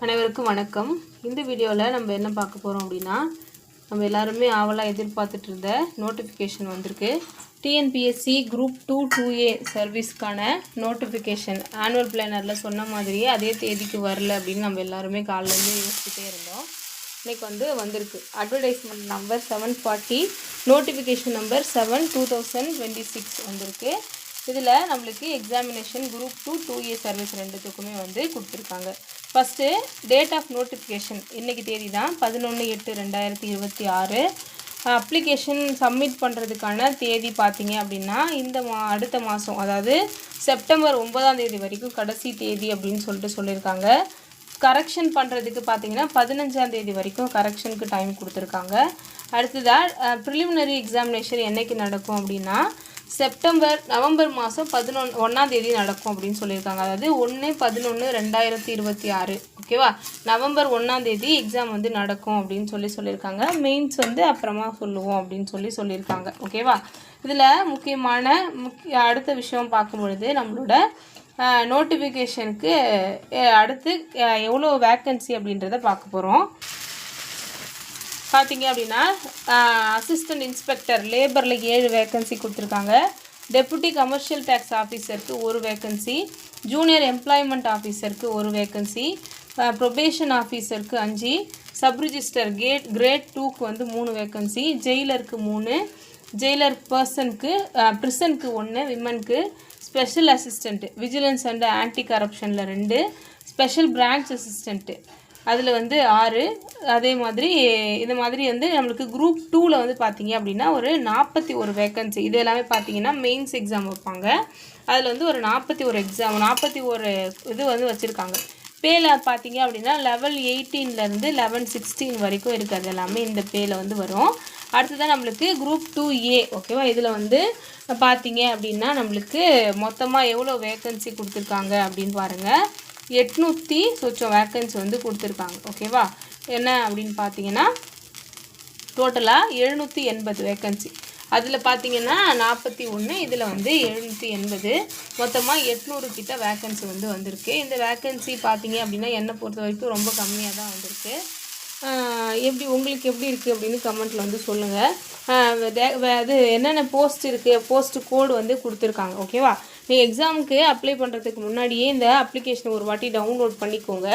அனைவருக்கும் வணக்கம். இந்த வீடியோவில் நம்ம என்ன பார்க்க போகிறோம் அப்படின்னா, நம்ம எல்லாருமே ஆவலாக எதிர்பார்த்துட்டு இருந்த நோட்டிஃபிகேஷன் வந்திருக்கு. டிஎன்பிஎஸ்சி குரூப் 2 2A சர்வீஸ்க்கான நோட்டிஃபிகேஷன் ஆனுவல் பிளானரில் சொன்ன மாதிரியே அதே தேதிக்கு வரல அப்படின்னு நம்ம எல்லாருமே காலையிலேருந்து யோசிச்சுட்டே இருந்தோம். இன்றைக்கி வந்திருக்கு. அட்வர்டைஸ்மெண்ட் நம்பர் 740, நோட்டிஃபிகேஷன் நம்பர் 7/2026 வந்திருக்கு. இதில் நம்மளுக்கு எக்ஸாமினேஷன் குரூப் 2 2A சர்வீஸ் ரெண்டுத்துக்குமே கொடுத்துருக்காங்க. ஃபஸ்ட்டு டேட் ஆஃப் நோட்டிஃபிகேஷன் இன்றைக்கி தேதி தான் 11/8/2026. அப்ளிகேஷன் சப்மிட் பண்ணுறதுக்கான தேதி பார்த்தீங்க அப்படின்னா இந்த அடுத்த மாதம், அதாவது செப்டம்பர் 9ஆம் தேதி வரைக்கும் கடைசி தேதி அப்படின்னு சொல்லியிருக்காங்க. கரெக்ஷன் பண்ணுறதுக்கு பார்த்தீங்கன்னா 15ஆம் தேதி வரைக்கும் கரெக்ஷனுக்கு டைம் கொடுத்துருக்காங்க. அடுத்ததாக ப்ரிலிமினரி எக்ஸாமினேஷன் என்றைக்கு நடக்கும் அப்படின்னா நவம்பர் மாதம் 11ஆம் தேதி நடக்கும் அப்படின்னு சொல்லியிருக்காங்க. அதாவது 1/11/2026 ஓகேவா. நவம்பர் 1ஆம் தேதி எக்ஸாம் நடக்கும் அப்படின்னு சொல்லியிருக்காங்க. மெயின்ஸ் அப்புறமா சொல்லுவோம் அப்படின்னு சொல்லியிருக்காங்க ஓகேவா. இதில் அடுத்த விஷயம் பார்க்கும்பொழுது நம்மளோட நோட்டிஃபிகேஷனுக்கு அடுத்து எவ்வளோ வேக்கன்சி அப்படின்றத பார்க்க போகிறோம். பார்த்தீங்க அப்படின்னா அசிஸ்டன்ட் இன்ஸ்பெக்டர் லேபரில் 7 வேக்கன்சி கொடுத்துருக்காங்க. டெப்புட்டி கமர்ஷியல் டேக்ஸ் ஆஃபீஸருக்கு 1 வேக்கன்சி, ஜூனியர் எம்ப்ளாய்மெண்ட் ஆஃபீஸருக்கு 1 வேக்கன்சி, ப்ரொபேஷன் ஆஃபீஸருக்கு 5, சப் ரிஜிஸ்டர் கிரேட் 2க்கு 3 வேக்கன்சி, ஜெயிலருக்கு 3, ஜெயிலர் பர்சனுக்கு ப்ரிசனுக்கு 1, விமனுக்கு, special assistant vigilance and anti கரப்ஷனில் 2, ஸ்பெஷல் பிரான்ச் அசிஸ்டண்ட்டு அதில் 6. அதே மாதிரி இது மாதிரி நம்மளுக்கு குரூப் 2ல் பார்த்தீங்க அப்படின்னா ஒரு 41 வேக்கன்சி. இது எல்லாமே பார்த்தீங்கன்னா மெயின்ஸ் எக்ஸாம் வைப்பாங்க. அதில் ஒரு 41 இது வச்சுருக்காங்க. பேல பார்த்தீங்க அப்படின்னா லெவல் 18லேருந்து லெவல் 16 வரைக்கும் இருக்குது. எல்லாமே இந்த பேல வரும். அடுத்ததான் நம்மளுக்கு குரூப் 2A ஓகேவா. இதில் பார்த்தீங்க அப்படின்னா நம்மளுக்கு மொத்தமாக எவ்வளோ வேக்கன்சி கொடுத்துருக்காங்க அப்படின்னு பாருங்கள். 800 சொச்சம் வேக்கன்சி கொடுத்துருக்காங்க ஓகேவா. என்ன அப்படின்னு பார்த்தீங்கன்னா டோட்டலாக 780 வேக்கன்சி. அதில் பார்த்தீங்கன்னா 41, இதில் 780, மொத்தமாக 800 கிட்ட வேக்கன்சி வந்திருக்கு. இந்த வேக்கன்சி பார்த்தீங்க அப்படின்னா என்னை பொறுத்த வரைக்கும் ரொம்ப கம்மியாக தான் வந்திருக்கு. உங்களுக்கு எப்படி இருக்குது அப்படின்னு கமெண்ட்டில் சொல்லுங்கள். அது என்னென்ன போஸ்ட் இருக்குது, போஸ்ட் கோடு கொடுத்துருக்காங்க ஓகேவா. நீங்கள் எக்ஸாமுக்கு அப்ளை பண்ணுறதுக்கு முன்னாடியே இந்த அப்ளிகேஷனை ஒரு வாட்டி டவுன்லோட் பண்ணிக்கோங்க.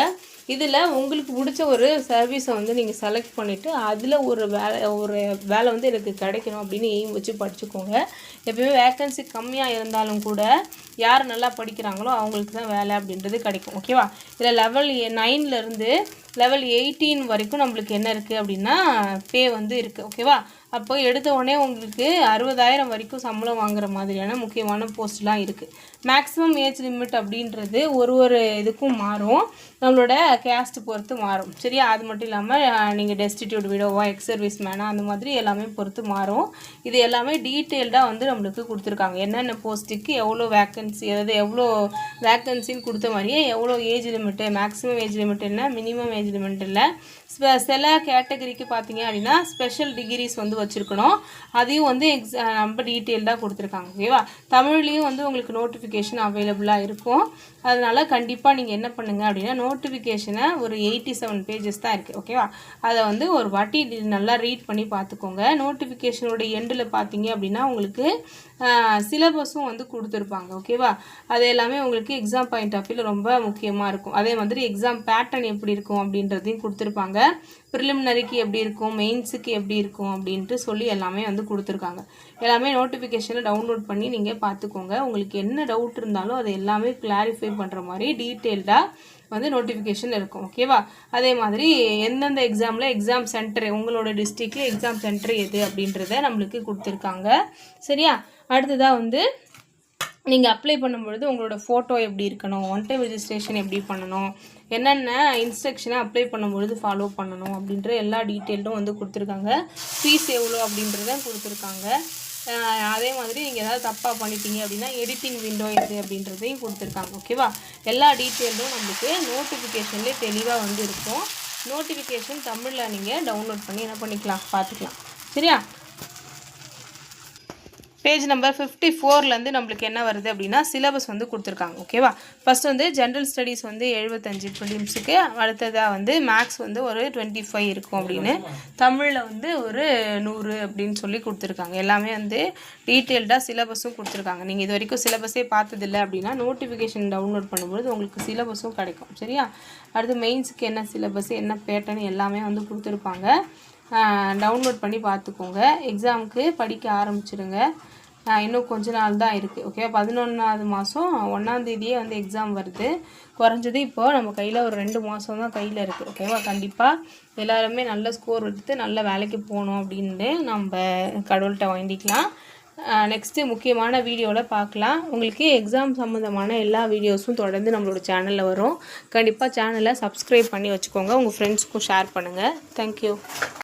இதில் உங்களுக்கு பிடிச்ச ஒரு சர்வீஸை நீங்கள் செலக்ட் பண்ணிவிட்டு அதில் ஒரு வேலை எனக்கு கிடைக்கணும் அப்படின்னு எய்ம் வச்சு படிச்சுக்கோங்க. எப்போயுமே வேக்கன்சி கம்மியாக இருந்தாலும் கூட யார் நல்லா படிக்கிறாங்களோ அவங்களுக்கு தான் வேலை அப்படின்றது கிடைக்கும் ஓகேவா. இதில் லெவல் 9லேருந்து லெவல் 18 வரைக்கும் நம்மளுக்கு என்ன இருக்குது அப்படின்னா பே இருக்குது ஓகேவா. அப்போ எடுத்த உடனே உங்களுக்கு 60,000 வரைக்கும் சம்பளம் வாங்குற மாதிரியான முக்கியமான போஸ்ட்லாம் இருக்குது. மேக்ஸிமம் ஏஜ் லிமிட் அப்படின்றது ஒரு இதுக்கும் மாறும், நம்மளோட கேஸ்ட் பொறுத்து மாறும் சரியா. அது மட்டும் இல்லாமல் நீங்கள் டெஸ்டிடியூட் விடோவா, எக்ஸ் சர்வீஸ் மேனா அந்த மாதிரி எல்லாமே பொறுத்து மாறும். இது எல்லாமே டீட்டெயில்டாக நம்மளுக்கு கொடுத்துருக்காங்க. என்னென்ன போஸ்ட்டுக்கு எவ்வளோ வேக்கன்சி, அதாவது எவ்வளோ வேக்கன்சின்னு கொடுத்த மாதிரியே எவ்வளோ age limit, maximum age limit என்ன, மினிமம் ஏஜ் லிமிட் இல்லை. சில கேட்டகரிக்கு பார்த்தீங்க அப்படின்னா ஸ்பெஷல் டிகிரிஸ் வச்சுருக்கணும். அதையும் ரொம்ப டீட்டெயில்டாக கொடுத்துருக்காங்க ஓகேவா. தமிழ்லேயும் உங்களுக்கு நோட்டிஃபிகேஷன் அவைலபிளாக இருக்கும். அதனால் கண்டிப்பாக நீங்கள் என்ன பண்ணுங்கள் அப்படின்னா நோட்டிஃபிகேஷனை ஒரு 87 பேஜஸ் தான் இருக்குது ஓகேவா. அதை ஒரு வாட்டி நல்லா ரீட் பண்ணி பார்த்துக்கோங்க. நோட்டிஃபிகேஷனோட எண்டில் பார்த்தீங்க அப்படின்னா உங்களுக்கு சிலபஸும் கொடுத்துருப்பாங்க ஓகேவா. அது எல்லாமே உங்களுக்கு எக்ஸாம் பாயிண்ட் ஆஃப் வியூவில் ரொம்ப முக்கியமாக இருக்கும். அதே மாதிரி எக்ஸாம் பேட்டர்ன் எப்படி இருக்கும் அப்படின்றதையும் கொடுத்துருப்பாங்க. ப்ரிலிமினரிக்கு எப்படி இருக்கும், மெயின்ஸுக்கு எப்படி இருக்கும் அப்படின்ட்டு சொல்லி எல்லாமே கொடுத்துருக்காங்க. எல்லாமே நோட்டிஃபிகேஷனை டவுன்லோட் பண்ணி நீங்கள் பார்த்துக்கோங்க. உங்களுக்கு என்ன டவுட் இருந்தாலும் அதை எல்லாமே கிளாரிஃபை பண்ணுற மாதிரி டீட்டெயில்டாக நோட்டிஃபிகேஷன் இருக்கும் ஓகேவா. அதே மாதிரி எந்தெந்த எக்ஸாமில் எக்ஸாம் சென்டர், உங்களோட டிஸ்ட்ரிக்டில் எக்ஸாம் சென்டர் எது அப்படின்றத நம்மளுக்கு கொடுத்துருக்காங்க சரியா. அடுத்ததாக நீங்கள் அப்ளை பண்ணும்பொழுது உங்களோட ஃபோட்டோ எப்படி இருக்கணும், ஒன் டைம் ரெஜிஸ்ட்ரேஷன் எப்படி பண்ணணும், என்னென்ன இன்ஸ்ட்ரக்ஷனை அப்ளை பண்ணும்பொழுது ஃபாலோ பண்ணணும் அப்படின்ற எல்லா டீட்டெயிலும் கொடுத்துருக்காங்க. ஃபீஸ் எவ்வளோ அப்படின்றத கொடுத்துருக்காங்க. அதே மாதிரி நீங்கள் ஏதாவது தப்பாக பண்ணிட்டீங்க அப்படின்னா எடிட்டிங் விண்டோ எது அப்படின்றதையும் கொடுத்துருக்காங்க ஓகேவா. எல்லா டீட்டெயிலும் நம்மளுக்கு நோட்டிஃபிகேஷன்லேயே தெளிவாக இருக்கும். நோட்டிஃபிகேஷன் தமிழில் நீங்கள் டவுன்லோட் பண்ணி என்ன பண்ணிக்கலாம், பார்த்துக்கலாம் சரியா. பேஜ் நம்பர் 54லேருந்து நம்மளுக்கு என்ன வருது அப்படின்னா சிலபஸ் வந்து கொடுத்துருக்காங்க. ஓகேவா? ஃபஸ்ட் வந்து ஜென்ரல் ஸ்டடீஸ் வந்து 75 ப்ரிலிம்ஸுக்கு, அடுத்ததாக வந்து மேக்ஸ் வந்து ஒரு 25 இருக்கும் அப்படின்னு, தமிழில் வந்து ஒரு 100 அப்படின்னு சொல்லி கொடுத்துருக்காங்க. எல்லாமே வந்து டீட்டெயில்டாக சிலபஸும் கொடுத்துருக்காங்க. நீங்கள் இது வரைக்கும் சிலபஸே பார்த்ததில்லை அப்படின்னா நோட்டிஃபிகேஷன் டவுன்லோட் பண்ணும்போது உங்களுக்கு சிலபஸும் கிடைக்கும். சரியா? அடுத்து மெயின்ஸுக்கு என்ன சிலபஸ், என்ன பேட்டர்ன் எல்லாமே வந்து கொடுத்துருப்பாங்க. டவுன்லோட் பண்ணி பார்த்துக்கோங்க. எக்ஸாமுக்கு படிக்க ஆரம்பிச்சிடுங்க. இன்னும் கொஞ்ச நாள் தான் இருக்குது. ஓகே, 11வது மாதம் 1ஆந்தேதியே வந்து எக்ஸாம் வருது. குறைஞ்சது இப்போது நம்ம கையில் ஒரு 2 மாதம் தான் கையில் இருக்குது. ஓகேவா? கண்டிப்பாக எல்லாருமே நல்ல ஸ்கோர் எடுத்து நல்ல வேலைக்கு போகணும் அப்படின்னு நம்ம கடவுள்கிட்ட வேண்டிக்கலாம். நெக்ஸ்ட்டு முக்கியமான வீடியோவில் பார்க்கலாம். உங்களுக்கு எக்ஸாம் சம்மந்தமான எல்லா வீடியோஸும் தொடர்ந்து நம்மளோட சேனலில் வரும். கண்டிப்பாக சேனலை சப்ஸ்கிரைப் பண்ணி வச்சுக்கோங்க. உங்கள் ஃப்ரெண்ட்ஸ்க்கும் ஷேர் பண்ணுங்கள். தேங்க்யூ.